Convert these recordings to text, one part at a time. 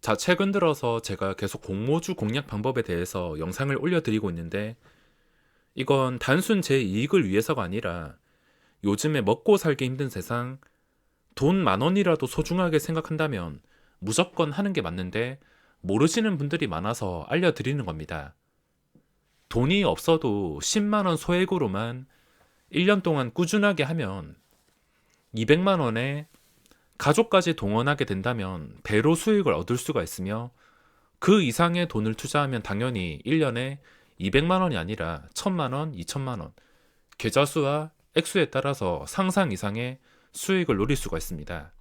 자, 최근 들어서 제가 계속 공모주 공략 방법에 대해서 영상을 올려드리고 있는데, 이건 단순 제 이익을 위해서가 아니라 요즘에 먹고 살기 힘든 세상, 돈 10,000원이라도 소중하게 생각한다면 무조건 하는 게 맞는데, 모르시는 분들이 많아서 알려드리는 겁니다. 돈이 없어도 10만 원 소액으로만 1년 동안 꾸준하게 하면 200만 원에 가족까지 동원하게 된다면 배로 수익을 얻을 수가 있으며, 그 이상의 돈을 투자하면 당연히 1년에 200만 원이 아니라 1000만 원, 2000만 원, 계좌 수와 액수에 따라서 상상 이상의 수익을 노릴 수가 있습니다.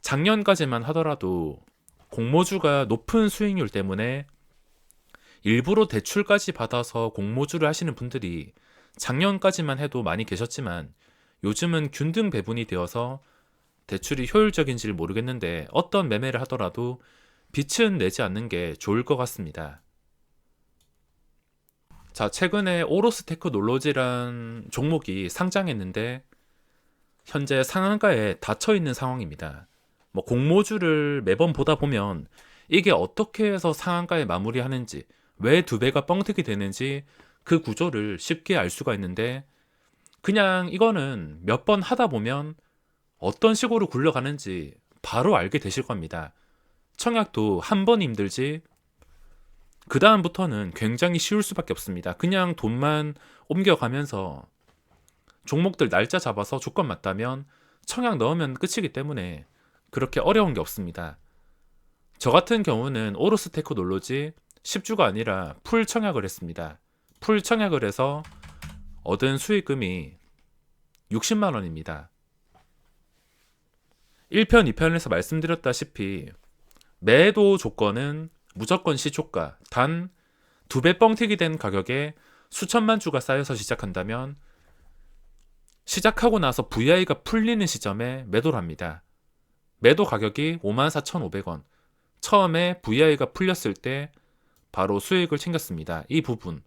작년까지만 하더라도 공모주가 높은 수익률 때문에 일부러 대출까지 받아서 공모주를 하시는 분들이 작년까지만 해도 많이 계셨지만, 요즘은 균등 배분이 되어서 대출이 효율적인지를 모르겠는데 어떤 매매를 하더라도 빛은 내지 않는 게 좋을 것 같습니다. 자, 최근에 오로스 테크놀로지란 종목이 상장했는데 현재 상한가에 닫혀 있는 상황입니다. 뭐 공모주를 매번 보다 보면 이게 어떻게 해서 상한가에 마무리하는지, 왜 두 배가 뻥튀기 되는지 그 구조를 쉽게 알 수가 있는데, 그냥 이거는 몇 번 하다 보면 어떤 식으로 굴러가는지 바로 알게 되실 겁니다. 청약도 한 번 힘들지 그 다음부터는 굉장히 쉬울 수밖에 없습니다. 그냥 돈만 옮겨가면서 종목들 날짜 잡아서 조건 맞다면 청약 넣으면 끝이기 때문에 그렇게 어려운 게 없습니다. 저 같은 경우는 오로스 테크놀로지 10주가 아니라 풀 청약을 했습니다. 풀 청약을 해서 얻은 수익금이 60만 원입니다. 1편, 2편에서 말씀드렸다시피 매도 조건은 무조건 시초가, 단 2배 뻥튀기 된 가격에 수천만 주가 쌓여서 시작한다면 시작하고 나서 VI가 풀리는 시점에 매도를 합니다. 매도 가격이 54,500원. 처음에 VI가 풀렸을 때 바로 수익을 챙겼습니다. 이 부분,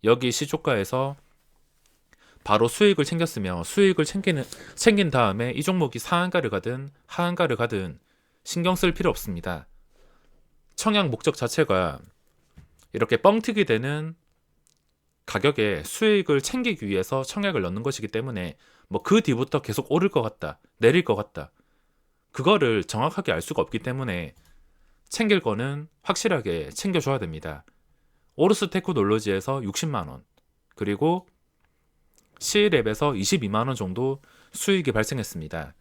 여기 시초가에서 바로 수익을 챙겼으며, 수익을 챙긴 다음에 이 종목이 상한가를 가든 하한가를 가든 신경 쓸 필요 없습니다. 청약 목적 자체가 이렇게 뻥튀기 되는 가격에 수익을 챙기기 위해서 청약을 넣는 것이기 때문에 뭐 그 뒤부터 계속 오를 것 같다, 내릴 것 같다, 그거를 정확하게 알 수가 없기 때문에 챙길 거는 확실하게 챙겨줘야 됩니다. 오르스 테크놀로지에서 60만원, 그리고 C랩에서 22만원 정도 수익이 발생했습니다.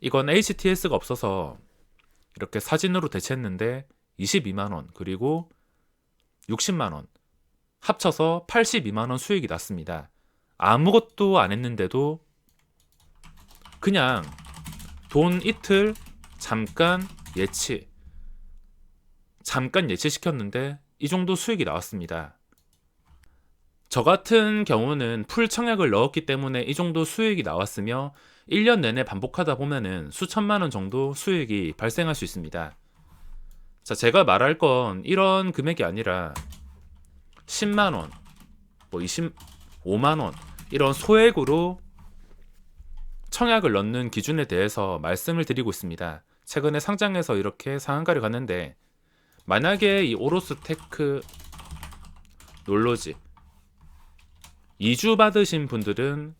이건 HTS가 없어서 이렇게 사진으로 대체했는데 22만원 그리고 60만원 합쳐서 82만원 수익이 났습니다. 아무것도 안 했는데도 그냥 돈 이틀 잠깐 예치시켰는데 이 정도 수익이 나왔습니다. 저 같은 경우는 풀 청약을 넣었기 때문에 이 정도 수익이 나왔으며, 1년 내내 반복하다 보면은 수천만 원 정도 수익이 발생할 수 있습니다. 자, 제가 말할 건 이런 금액이 아니라 10만 원, 뭐 25만 원 이런 소액으로 청약을 넣는 기준에 대해서 말씀을 드리고 있습니다. 최근에 상장해서 이렇게 상한가를 갔는데, 만약에 이 오로스 테크 놀로지 2주 받으신 분들은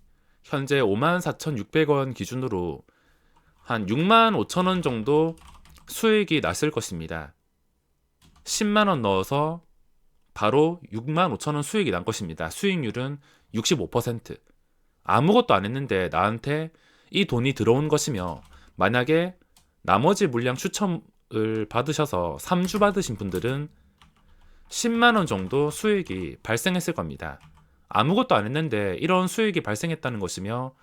현재 54,600원 기준으로 한 65,000원 정도 수익이 났을 것입니다. 10만원 넣어서 바로 65,000원 수익이 난 것입니다. 수익률은 65%. 아무것도 안 했는데 나한테 이 돈이 들어온 것이며, 만약에 나머지 물량 추첨을 받으셔서 3주 받으신 분들은 10만원 정도 수익이 발생했을 겁니다. 아무것도 안 했는데 이런 수익이 발생했다는 것이며,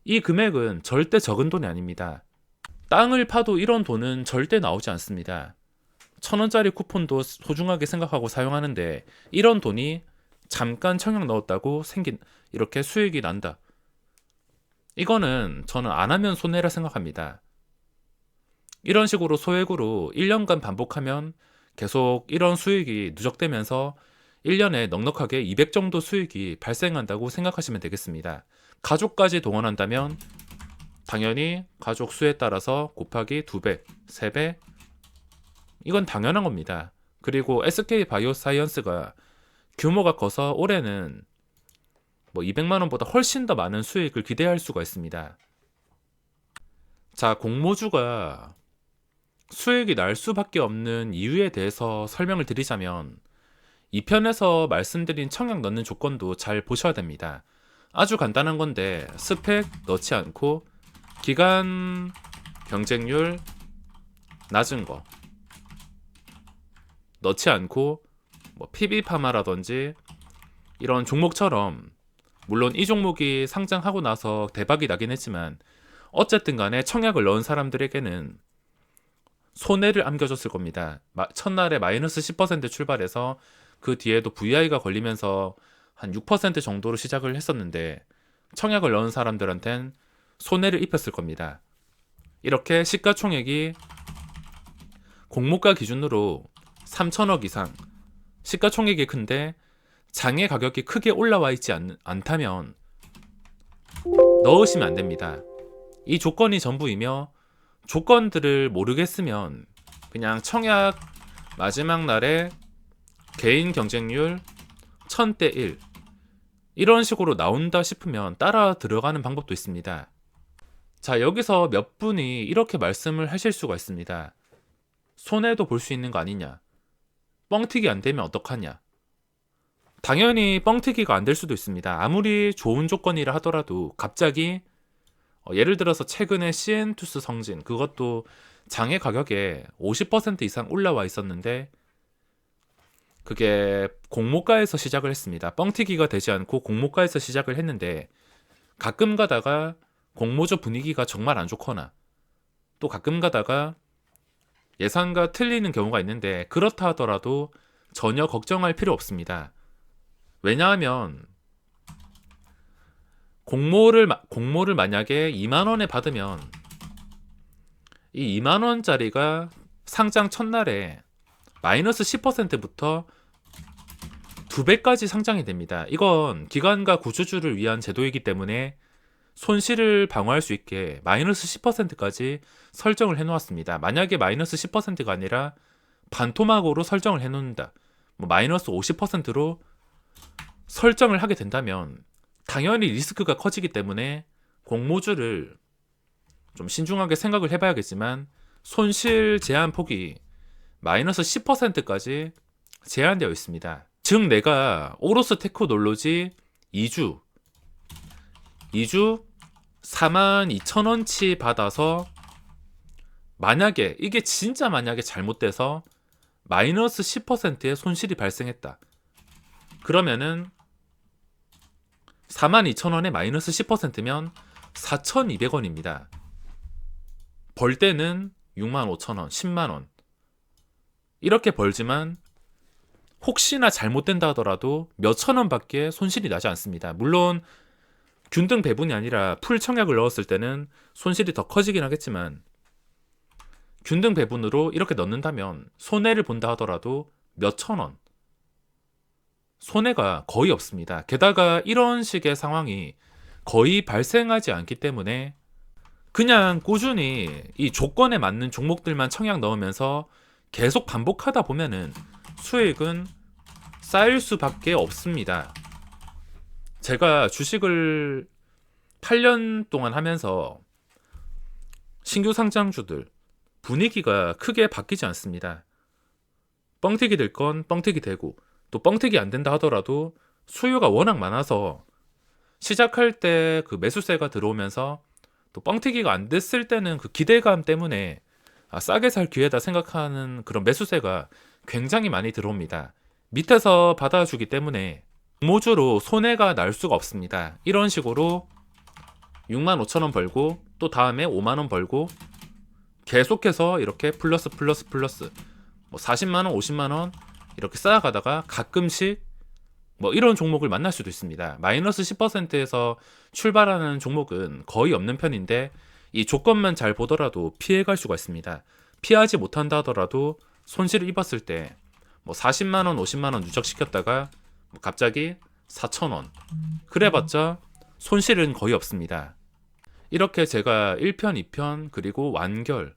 이 금액은 절대 적은 돈이 아닙니다. 땅을 파도 이런 돈은 절대 나오지 않습니다. 1,000원짜리 쿠폰도 소중하게 생각하고 사용하는데, 이런 돈이 잠깐 청약 넣었다고 생긴 이렇게 수익이 난다, 이거는 저는 안 하면 손해라 생각합니다. 이런 식으로 소액으로 1년간 반복하면 계속 이런 수익이 누적되면서 1년에 넉넉하게 200 정도 수익이 발생한다고 생각하시면 되겠습니다. 가족까지 동원한다면 당연히 가족 수에 따라서 곱하기 2배, 3배, 이건 당연한 겁니다. 그리고 SK 바이오사이언스가 규모가 커서 올해는 200만 원보다 훨씬 더 많은 수익을 기대할 수가 있습니다. 자, 공모주가 수익이 날 수밖에 없는 이유에 대해서 설명을 드리자면, 2편에서 말씀드린 청약 넣는 조건도 잘 보셔야 됩니다. 아주 간단한 건데 스펙 넣지 않고 기간 경쟁률 낮은 거 넣지 않고 PB파마라든지 이런 종목처럼, 물론 이 종목이 상장하고 나서 대박이 나긴 했지만 어쨌든 간에 청약을 넣은 사람들에게는 손해를 안겨줬을 겁니다. 첫날에 마이너스 10% 출발해서 그 뒤에도 VI가 걸리면서 한 6% 정도로 시작을 했었는데 청약을 넣은 사람들한텐 손해를 입혔을 겁니다. 이렇게 시가총액이 공모가 기준으로 3천억 이상, 시가총액이 큰데 장외 가격이 크게 올라와 있지 않다면 넣으시면 안 됩니다. 이 조건이 전부이며, 조건들을 모르겠으면 그냥 청약 마지막 날에 개인 경쟁률 1000대 1 이런 식으로 나온다 싶으면 따라 들어가는 방법도 있습니다. 자, 여기서 몇 분이 이렇게 말씀을 하실 수가 있습니다. 손해도 볼 수 있는 거 아니냐, 뻥튀기 안 되면 어떡하냐. 당연히 뻥튀기가 안 될 수도 있습니다. 아무리 좋은 조건이라 하더라도 갑자기 예를 들어서 최근에 CN투스 성진, 그것도 장외 가격에 50% 이상 올라와 있었는데 그게 공모가에서 시작을 했습니다. 뻥튀기가 되지 않고 공모가에서 시작을 했는데, 가끔 가다가 공모주 분위기가 정말 안 좋거나 또 가끔 가다가 예상과 틀리는 경우가 있는데, 그렇다 하더라도 전혀 걱정할 필요 없습니다. 왜냐하면 공모를 만약에 2만원에 받으면 이 2만원짜리가 상장 첫날에 마이너스 10%부터 2배까지 상장이 됩니다. 이건 기관과 구주주를 위한 제도이기 때문에 손실을 방어할 수 있게 마이너스 10%까지 설정을 해놓았습니다. 만약에 마이너스 10%가 아니라 반토막으로 설정을 해놓는다, 마이너스 50%로 설정을 하게 된다면 당연히 리스크가 커지기 때문에 공모주를 좀 신중하게 생각을 해봐야겠지만, 손실 제한 폭이 마이너스 10%까지 제한되어 있습니다. 즉 내가 오로스 테크놀로지 2주 42,000원치 받아서 만약에 이게 진짜 만약에 잘못돼서 마이너스 10%의 손실이 발생했다, 그러면은 42,000원에 마이너스 10%면 4,200원입니다. 벌 때는 65,000원, 10만원 이렇게 벌지만 혹시나 잘못된다 하더라도 몇천 원밖에 손실이 나지 않습니다. 물론 균등 배분이 아니라 풀 청약을 넣었을 때는 손실이 더 커지긴 하겠지만, 균등 배분으로 이렇게 넣는다면 손해를 본다 하더라도 몇천 원, 손해가 거의 없습니다. 게다가 이런 식의 상황이 거의 발생하지 않기 때문에 그냥 꾸준히 이 조건에 맞는 종목들만 청약 넣으면서 계속 반복하다 보면은 수익은 쌓일 수밖에 없습니다. 제가 주식을 8년 동안 하면서 신규 상장주들 분위기가 크게 바뀌지 않습니다. 뻥튀기 될 건 뻥튀기 되고, 또 뻥튀기 안 된다 하더라도 수요가 워낙 많아서 시작할 때 그 매수세가 들어오면서, 또 뻥튀기가 안 됐을 때는 그 기대감 때문에 싸게 살 기회다 생각하는 그런 매수세가 굉장히 많이 들어옵니다. 밑에서 받아주기 때문에 모주로 손해가 날 수가 없습니다. 이런 식으로 65,000원 벌고 또 다음에 5만원 벌고 계속해서 이렇게 플러스 40만원 50만원 이렇게 쌓아가다가 가끔씩 이런 종목을 만날 수도 있습니다. 마이너스 10%에서 출발하는 종목은 거의 없는 편인데, 이 조건만 잘 보더라도 피해갈 수가 있습니다. 피하지 못한다 하더라도 손실을 입었을 때 40만원 50만원 누적시켰다가 갑자기 4,000원 그래봤자 손실은 거의 없습니다. 이렇게 제가 1편 2편 그리고 완결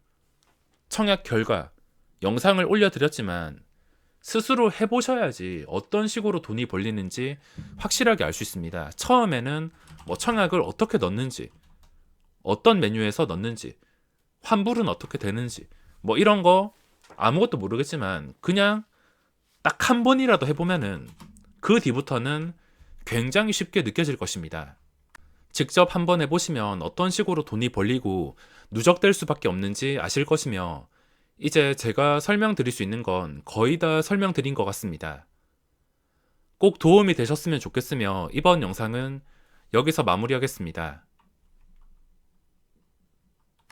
청약 결과 영상을 올려드렸지만 스스로 해보셔야지 어떤 식으로 돈이 벌리는지 확실하게 알 수 있습니다. 처음에는 뭐 청약을 어떻게 넣는지, 어떤 메뉴에서 넣는지, 환불은 어떻게 되는지, 뭐 이런 거 아무것도 모르겠지만 그냥 딱 한 번이라도 해보면은 그 뒤부터는 굉장히 쉽게 느껴질 것입니다. 직접 한번 해보시면 어떤 식으로 돈이 벌리고 누적될 수밖에 없는지 아실 것이며, 이제 제가 설명드릴 수 있는 건 거의 다 설명드린 것 같습니다. 꼭 도움이 되셨으면 좋겠으며 이번 영상은 여기서 마무리하겠습니다.